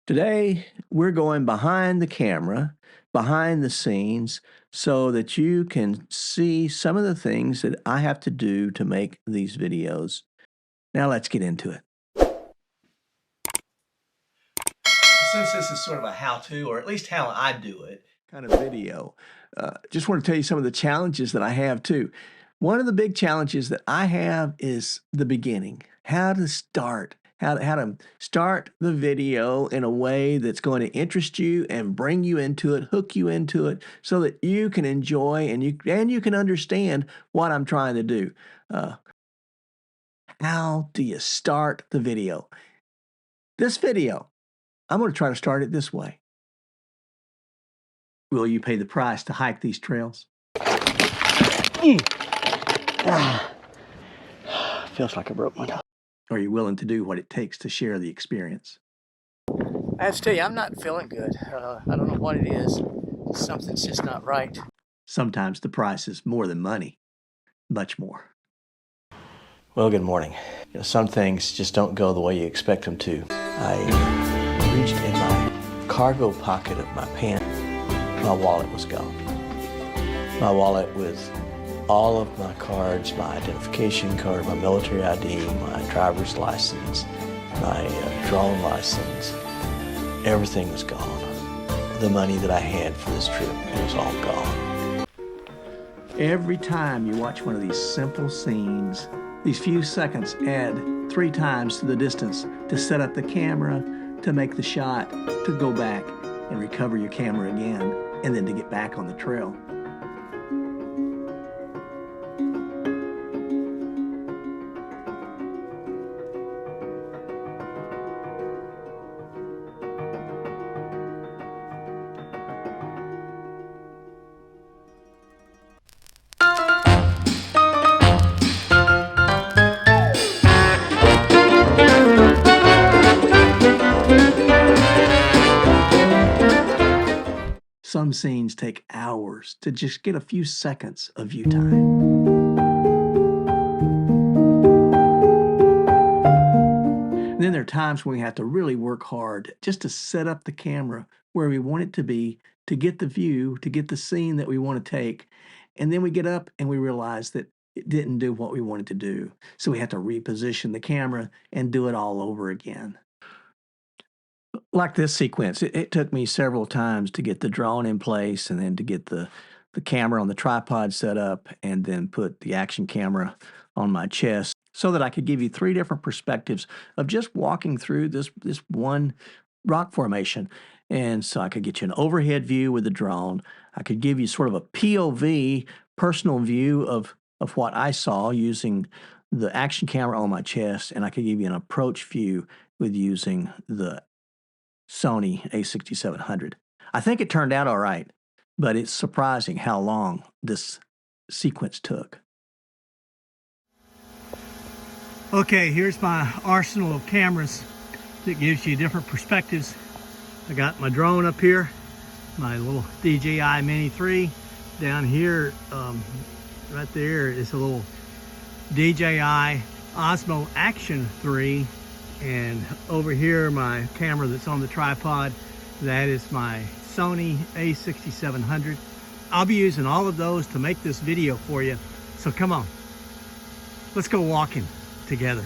Today, we're going behind the camera, behind the scenes, so that you can see some of the things that I have to do to make these videos. Now let's get into it. Since this is sort of a how-to, or at least how I do it, kind of video, just want to tell you some of the challenges that I have too. One of the big challenges that I have is the beginning, how to start the video in a way that's going to interest you and bring you into it, hook you into it, so that you can enjoy and you can understand what I'm trying to do. How do you start the video? This video, I'm going to try to start it this way. Will you pay the price to hike these trails? Feels like I broke my nose. Are you willing to do what it takes to share the experience? I have to tell you, I'm not feeling good. I don't know what it is. Something's just not right. Sometimes the price is more than money, much more. Well, good morning. Some things just don't go the way you expect them to. I reached in my cargo pocket of my pants. My wallet was gone. My wallet with all of my cards, my identification card, my military ID, my driver's license, my drone license, everything was gone. The money that I had for this trip, it was all gone. Every time you watch one of these simple scenes, these few seconds add 3 times to the distance to set up the camera, to make the shot, to go back and recover your camera again, and then to get back on the trail. Some scenes take hours to just get a few seconds of view time. And then there are times when we have to really work hard just to set up the camera where we want it to be, to get the view, to get the scene that we want to take. And then we get up and we realize that it didn't do what we wanted to do. So we have to reposition the camera and do it all over again. Like this sequence, it took me several times to get the drone in place and then to get the camera on the tripod set up and then put the action camera on my chest so that I could give you 3 different perspectives of just walking through this one rock formation. And so I could get you an overhead view with the drone. I could give you sort of a POV, personal view of what I saw using the action camera on my chest, and I could give you an approach view with using the Sony a6700. I think it turned out all right, but it's surprising how long this sequence took. Okay, here's my arsenal of cameras that gives you different perspectives. I got my drone up here, my little DJI Mini 3. Down here, right there is a little DJI Osmo Action 3. And over here, my camera that's on the tripod, that is my Sony a6700. I'll be using all of those to make this video for you. So come on, let's go walking together.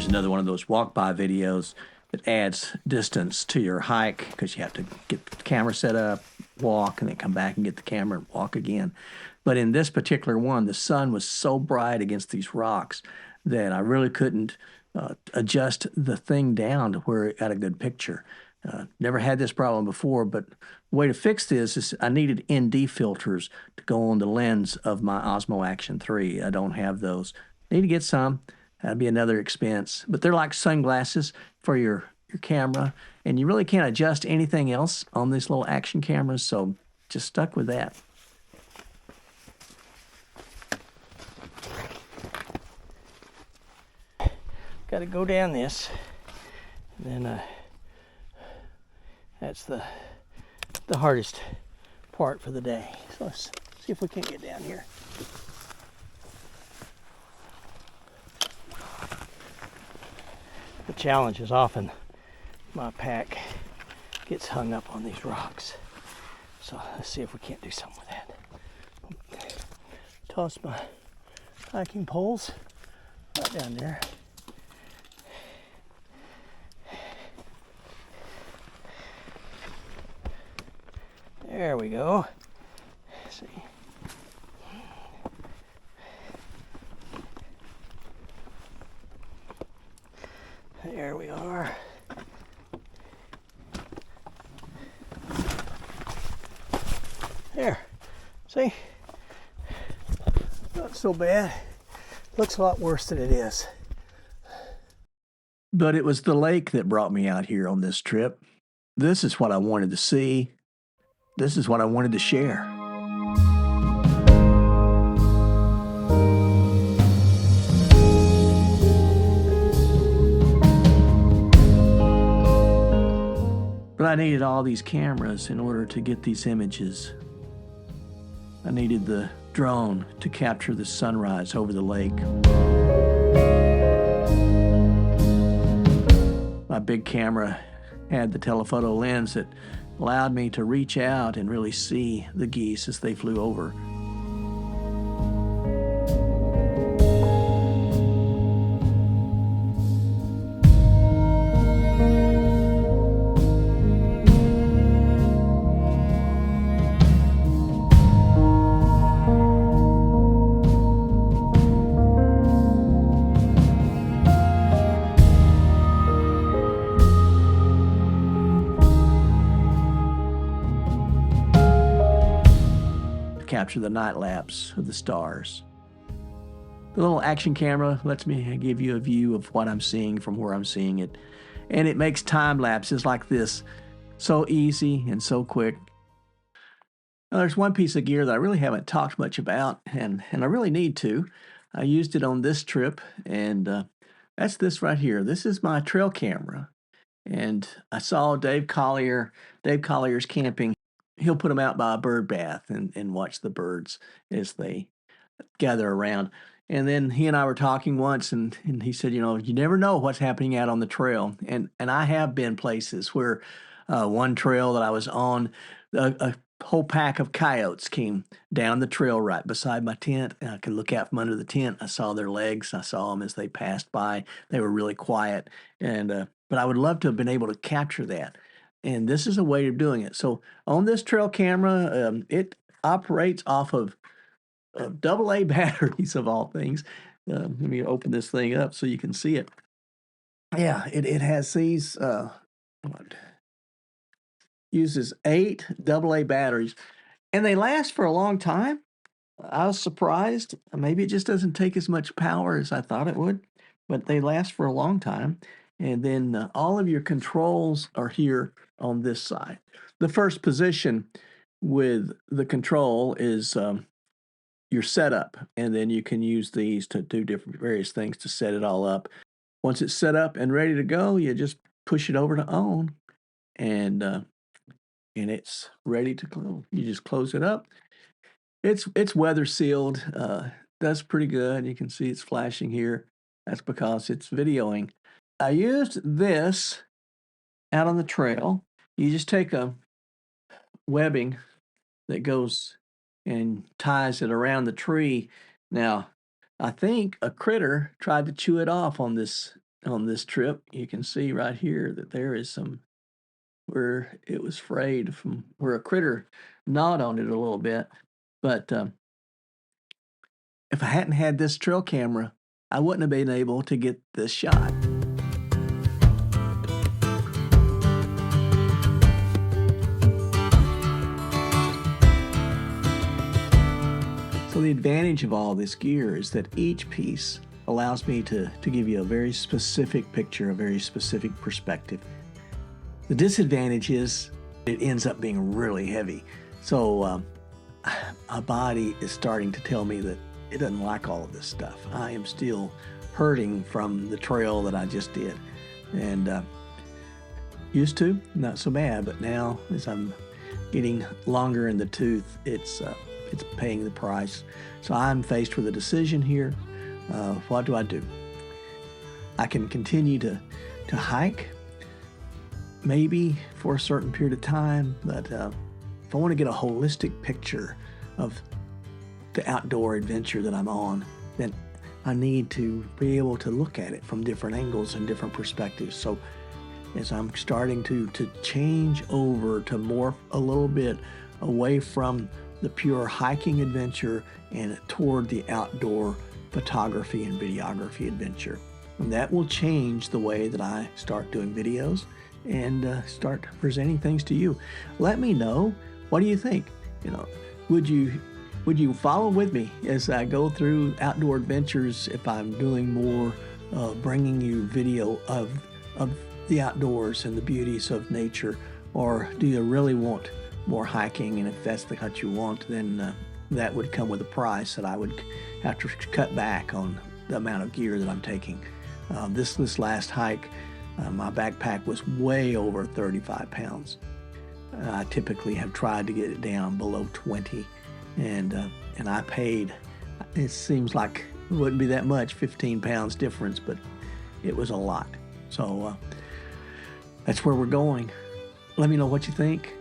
Another one of those walk-by videos that adds distance to your hike because you have to get the camera set up, walk, and then come back and get the camera and walk again. But in this particular one, the sun was so bright against these rocks that I really couldn't adjust the thing down to where it got a good picture. Never had this problem before, but the way to fix this is I needed ND filters to go on the lens of my Osmo Action 3. I don't have those. Need to get some. That'd be another expense. But they're like sunglasses for your camera, and you really can't adjust anything else on these little action cameras, so just stuck with that. Got to go down this. And then that's the hardest part for the day. So let's see if we can't get down here. The challenge is often my pack gets hung up on these rocks. So let's see if we can't do something with that. Toss my hiking poles right down there. There we go. Let's see. There we are. There. See? Not so bad. Looks a lot worse than it is. But it was the lake that brought me out here on this trip. This is what I wanted to see. This is what I wanted to share. But I needed all these cameras in order to get these images. I needed the drone to capture the sunrise over the lake. My big camera had the telephoto lens that allowed me to reach out and really see the geese as they flew over. Capture the night lapse of the stars. The little action camera lets me give you a view of what I'm seeing from where I'm seeing it. And it makes time lapses like this so easy and so quick. Now, there's one piece of gear that I really haven't talked much about, and I really need to. I used it on this trip, and that's this right here. This is my trail camera. And I saw Dave Collier's camping. He'll put them out by a bird bath and watch the birds as they gather around. And then he and I were talking once, and he said, you know, you never know what's happening out on the trail. And I have been places where one trail that I was on, a whole pack of coyotes came down the trail right beside my tent. And I could look out from under the tent. I saw their legs. I saw them as they passed by. They were really quiet. And but I would love to have been able to capture that. And this is a way of doing it. So on this trail camera, it operates off of AA batteries of all things. Let me open this thing up so you can see it. Yeah, it has these, uses 8 AA batteries, and they last for a long time. I was surprised. Maybe it just doesn't take as much power as I thought it would, but they last for a long time. And then all of your controls are here on this side. The first position with the control is your setup, and then you can use these to do various things to set it all up. Once it's set up and ready to go, you just push it over to on, and it's ready to close. You just close it up. It's weather sealed. That's pretty good. You can see it's flashing here. That's because it's videoing. I used this out on the trail. You just take a webbing that goes and ties it around the tree. Now, I think a critter tried to chew it off on this trip. You can see right here that there is some where it was frayed from where a critter gnawed on it a little bit. But if I hadn't had this trail camera, I wouldn't have been able to get this shot. So the advantage of all this gear is that each piece allows me to give you a very specific picture, a very specific perspective. The disadvantage is it ends up being really heavy. So my body is starting to tell me that it doesn't like all of this stuff. I am still hurting from the trail that I just did. And Used to, not so bad, but now as I'm getting longer in the tooth, it's paying the price. So I'm faced with a decision here. What do I do? I can continue to hike, maybe for a certain period of time, but if I want to get a holistic picture of the outdoor adventure that I'm on, then I need to be able to look at it from different angles and different perspectives. So as I'm starting to change over to morph a little bit away from the pure hiking adventure and toward the outdoor photography and videography adventure. And that will change the way that I start doing videos and start presenting things to you. Let me know, what do you think? You know, would you follow with me as I go through outdoor adventures if I'm doing more bringing you video of the outdoors and the beauties of nature? Or do you really want more hiking? And if that's what you want, then that would come with a price that I would have to cut back on the amount of gear that I'm taking. This last hike, my backpack was way over 35 pounds. I typically have tried to get it down below 20, and I paid, it seems like it wouldn't be that much, 15 pounds difference, but it was a lot. So that's where we're going. Let me know what you think.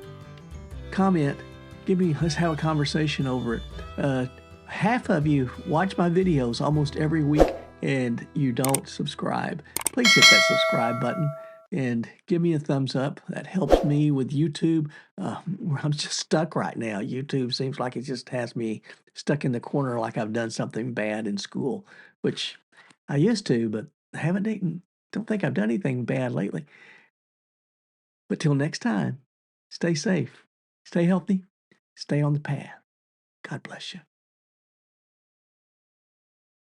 Comment, let's have a conversation over it. Half of you watch my videos almost every week and you don't subscribe. Please hit that subscribe button and give me a thumbs up. That helps me with YouTube. I'm just stuck right now. YouTube seems like it just has me stuck in the corner like I've done something bad in school, which I used to, but I don't think I've done anything bad lately. But till next time, stay safe, stay healthy, stay on the path. God bless you.